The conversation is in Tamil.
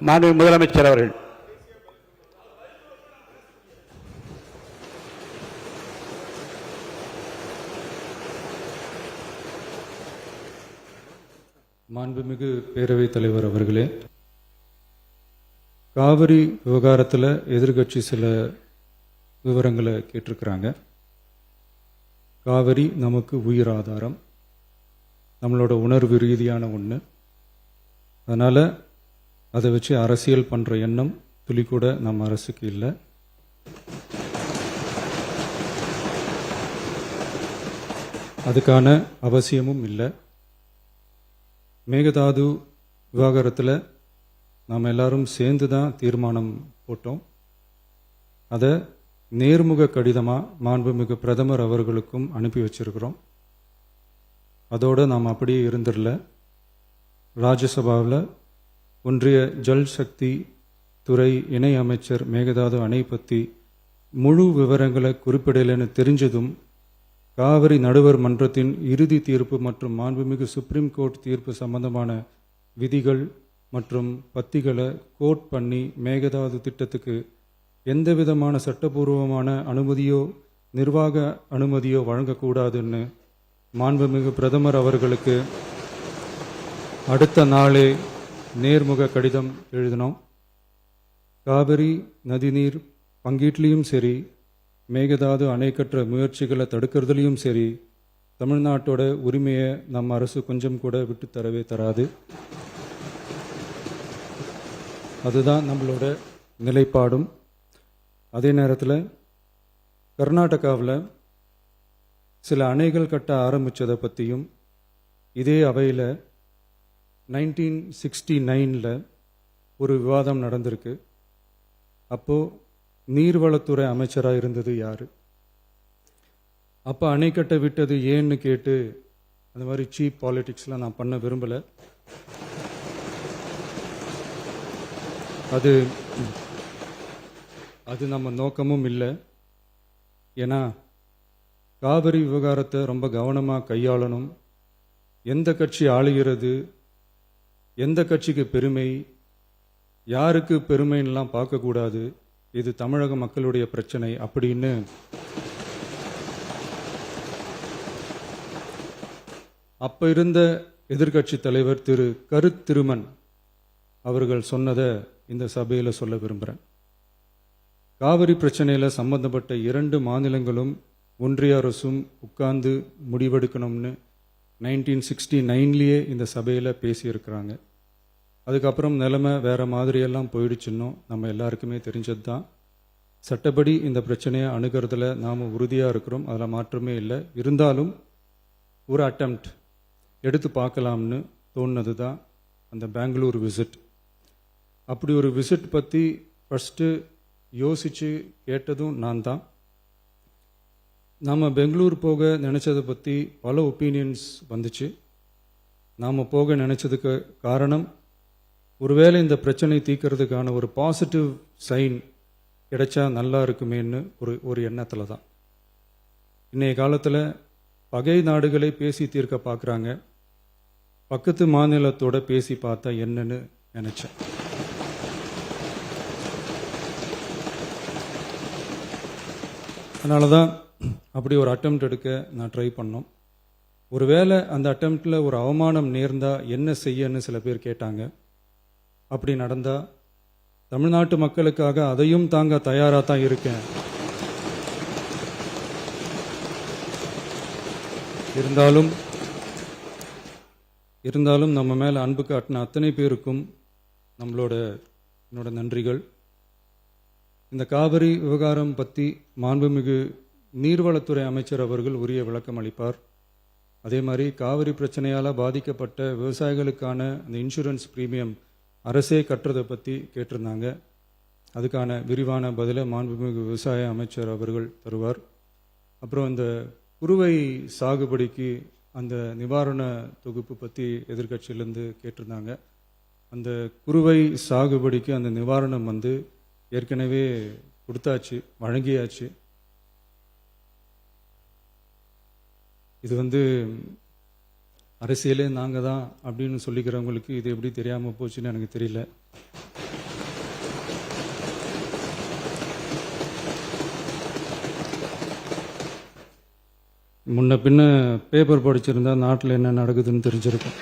மாண்புமிகு முதலமைச்சர் அவர்கள். மாண்புமிகு பேரவைத் தலைவர் அவர்களே, காவிரி விவகாரத்தில் எதிர்கட்சி சில விவரங்களை கேட்டிருக்கிறாங்க. காவிரி நமக்கு உயிர் ஆதாரம், நம்மளோட உணர்வு ரீதியான ஒன்று. அதனால் அதை வச்சு அரசியல் பண்ணுற எண்ணம் துளி கூட நம்ம அரசுக்கு இல்லை. அதுக்கான அவசியமும் இல்லை. மேகதாது விவகாரத்தில் நாம் எல்லாரும் சேர்ந்து தான் தீர்மானம் போட்டோம். அதை நேர்முக கடிதமாக மாண்புமிகு பிரதமர் அவர்களுக்கும் அனுப்பி வச்சிருக்கிறோம். அதோடு நாம் அப்படியே இருந்துடல. ராஜ்யசபாவில் ஒன்றிய ஜல் சக்தி துறை இணை அமைச்சர் மேகதாது அணை பற்றி முழு விவரங்களை குறிப்பிடலைன்னு தெரிஞ்சதும் காவிரி நடுவர் மன்றத்தின் இறுதி தீர்ப்பு மற்றும் மாண்புமிகு சுப்ரீம் கோர்ட் தீர்ப்பு சம்பந்தமான விதிகள் மற்றும் பத்திகளை கோட் பண்ணி மேகதாது திட்டத்துக்கு எந்தவிதமான சட்டபூர்வமான அனுமதியோ நிர்வாக அனுமதியோ வழங்கக்கூடாதுன்னு மாண்புமிகு பிரதமர் அவர்களுக்கு அடுத்த நாளே நேர்முக கடிதம் எழுதினோம். காவிரி நதிநீர் பங்கீட்லேயும் சரி, மேகதாது அணை கட்டுற முயற்சிகளை தடுக்கிறதுலையும் சரி, தமிழ்நாட்டோட உரிமையை நம்ம அரசு கொஞ்சம் கூட விட்டு தரவே தராது. அதுதான் நம்மளோட நிலைப்பாடும். அதே நேரத்தில் கர்நாடகாவில் சில அணைகள் கட்ட ஆரம்பித்ததை பற்றியும் இதே அவையில் 1969 ஒரு விவாதம் நடந்திருக்கு. அப்போது நீர்வளத்துறை அமைச்சராக இருந்தது யார்? அப்போ அணை கட்ட விட்டது ஏன்னு கேட்டு அந்த மாதிரி சீப் பாலிடிக்ஸ்லாம் நான் பண்ண விரும்பலை. அது நம்ம நோக்கமும் இல்லை. ஏன்னா காவிரி விவகாரத்தை ரொம்ப கவனமாக கையாளணும். எந்த கட்சி ஆளுகிறது, எந்த கட்சிக்கு பெருமை, யாருக்கு பெருமைன்னெலாம் பார்க்கக்கூடாது. இது தமிழக மக்களுடைய பிரச்சனை அப்படின்னு அப்போ இருந்த எதிர்கட்சி தலைவர் திரு கருத்திருமன் அவர்கள் சொன்னதை இந்த சபையில் சொல்ல விரும்புகிறேன். காவிரி பிரச்சனையில் சம்பந்தப்பட்ட 2 மாநிலங்களும் ஒன்றிய அரசும் உட்கார்ந்து முடிவெடுக்கணும்னு 1969 இந்த சபையில் பேசியிருக்கிறாங்க. அதுக்கப்புறம் நிலைமை வேறு மாதிரியெல்லாம் போயிடுச்சுன்னும் நம்ம எல்லாருக்குமே தெரிஞ்சது தான். சட்டப்படி இந்த பிரச்சனையை அணுகிறதுல நாம் உறுதியாக இருக்கிறோம், அதில் மாற்றமே இல்லை. இருந்தாலும் ஒரு அட்டெம்ப்ட் எடுத்து பார்க்கலாம்னு தோணுனது தான் அந்த பெங்களூர் விசிட். அப்படி ஒரு விசிட் பற்றி ஃபஸ்ட்டு யோசித்து கேட்டதும் நான் தான். நாம் பெங்களூர் போக நினச்சதை பற்றி பல ஒப்பீனியன்ஸ் வந்துச்சு. நாம் போக நினச்சதுக்கு காரணம், ஒருவேளை இந்த பிரச்சனை தீர்க்கறதுக்கான ஒரு பாசிட்டிவ் சைன் கிடைச்சா நல்லா இருக்குமேன்னு ஒரு எண்ணத்தில் தான். இன்றைய காலத்தில் பகை நாடுகளை பேசி தீர்க்க பார்க்குறாங்க. பக்கத்து மாநிலத்தோட பேசி பார்த்தா என்னன்னு நினச்சேன். அதனால தான் அப்படி ஒரு அட்டெம்ப்ட் எடுக்க நான் ட்ரை பண்ணோம். ஒருவேளை அந்த அட்டெம்ப்டில் ஒரு அவமானம் நேர்ந்தால் என்ன செய்யன்னு சில பேர் கேட்டாங்க. அப்படி நடந்தால் தமிழ்நாட்டு மக்களுக்காக அதையும் தாங்க தயாராக தான் இருக்கேன். இருந்தாலும் நம்ம மேலே அன்பு காட்டின அத்தனை பேருக்கும் என்னோட நன்றிகள். இந்த காவிரி விவகாரம் பற்றி மாண்புமிகு நீர்வளத்துறை அமைச்சர் அவர்கள் உரிய விளக்கம் அளிப்பார். அதே மாதிரி காவிரி பிரச்சனையால் பாதிக்கப்பட்ட விவசாயிகளுக்கான அந்த இன்சூரன்ஸ் பிரீமியம் அரசே கட்டுறதை பற்றி கேட்டிருந்தாங்க. அதுக்கான விரிவான பதிலை மாண்புமிகு விவசாய அமைச்சர் அவர்கள் தருவார். அப்புறம் இந்த குறுவை சாகுபடிக்கு அந்த நிவாரண தொகுப்பு பற்றி எதிர்கட்சியிலேருந்து கேட்டிருந்தாங்க. அந்த குறுவை சாகுபடிக்கு அந்த நிவாரணம் ஏற்கனவே கொடுத்தாச்சு, வழங்கியாச்சு. இது அரசியலே நாங்கள் தான் அப்படின்னு சொல்லிக்கிறவங்களுக்கு இது எப்படி தெரியாமல் போச்சுன்னு எனக்கு தெரியல. முன்ன பின்ன பேப்பர் படிச்சிருந்தா நாட்டில் என்ன நடக்குதுன்னு தெரிஞ்சிருக்கும்.